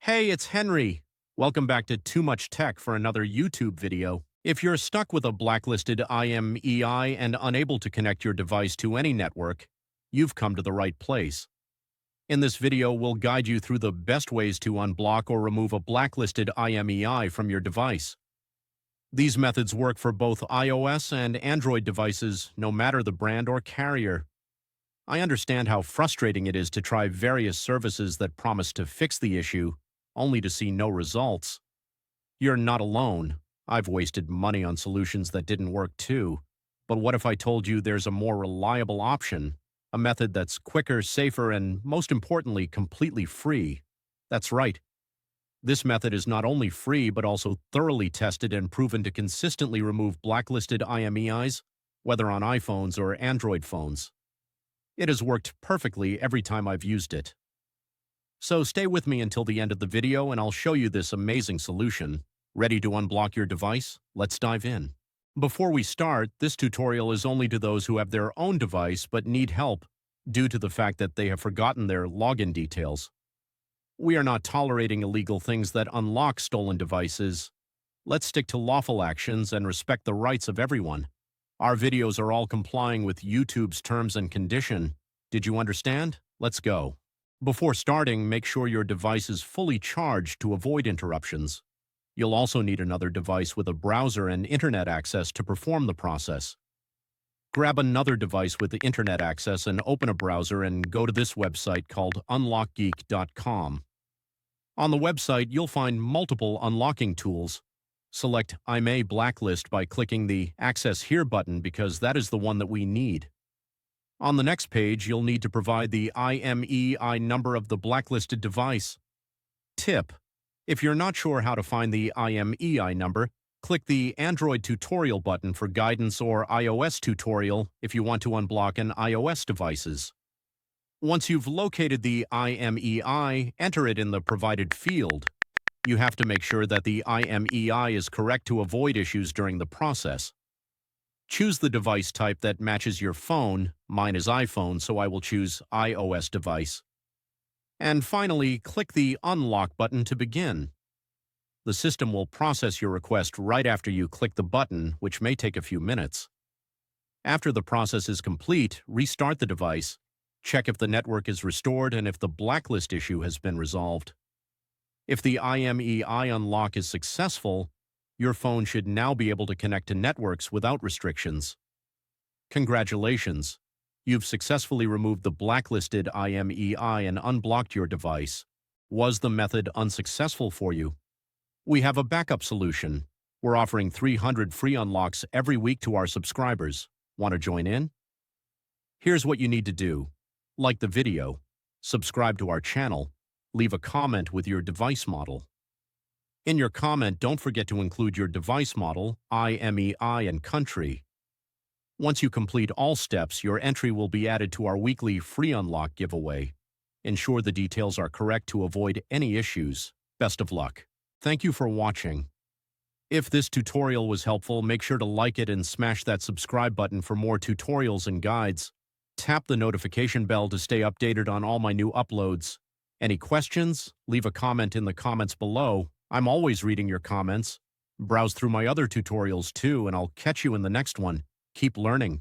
Hey, it's Henry. Welcome back to Too Much Tech for another YouTube video. If you're stuck with a blacklisted IMEI and unable to connect your device to any network, you've come to the right place. In this video, we'll guide you through the best ways to unblock or remove a blacklisted IMEI from your device. These methods work for both iOS and Android devices, no matter the brand or carrier. I understand how frustrating it is to try various services that promise to fix the issue, only to see no results. You're not alone. I've wasted money on solutions that didn't work too. But what if I told you there's a more reliable option? A method that's quicker, safer, and most importantly, completely free. That's right. This method is not only free, but also thoroughly tested and proven to consistently remove blacklisted IMEIs, whether on iPhones or Android phones. It has worked perfectly every time I've used it. So stay with me until the end of the video and I'll show you this amazing solution. Ready to unblock your device? Let's dive in. Before we start, this tutorial is only to those who have their own device but need help due to the fact that they have forgotten their login details. We are not tolerating illegal things that unlock stolen devices. Let's stick to lawful actions and respect the rights of everyone. Our videos are all complying with YouTube's terms and conditions. Did you understand? Let's go. Before starting, make sure your device is fully charged to avoid interruptions. You'll also need another device with a browser and internet access to perform the process. Grab another device with the internet access and open a browser and go to this website called unlockgeek.com. On the website, you'll find multiple unlocking tools. Select IMEI Blacklist by clicking the Access Here button because that is the one that we need. On the next page, you'll need to provide the IMEI number of the blacklisted device. Tip: if you're not sure how to find the IMEI number, click the Android tutorial button for guidance or iOS tutorial if you want to unblock an iOS devices. Once you've located the IMEI, enter it in the provided field. You have to make sure that the IMEI is correct to avoid issues during the process. Choose the device type that matches your phone. Mine is iPhone, so I will choose iOS device. And finally, click the Unlock button to begin. The system will process your request right after you click the button, which may take a few minutes. After the process is complete, restart the device, check if the network is restored and if the blacklist issue has been resolved. If the IMEI unlock is successful, your phone should now be able to connect to networks without restrictions. Congratulations! You've successfully removed the blacklisted IMEI and unblocked your device. Was the method unsuccessful for you? We have a backup solution. We're offering 300 free unlocks every week to our subscribers. Want to join in? Here's what you need to do. Like the video, subscribe to our channel, leave a comment with your device model. In your comment, don't forget to include your device model, IMEI, and country. Once you complete all steps, your entry will be added to our weekly free unlock giveaway. Ensure the details are correct to avoid any issues. Best of luck. Thank you for watching. If this tutorial was helpful, make sure to like it and smash that subscribe button for more tutorials and guides. Tap the notification bell to stay updated on all my new uploads. Any questions? Leave a comment in the comments below. I'm always reading your comments. Browse through my other tutorials too, and I'll catch you in the next one. Keep learning.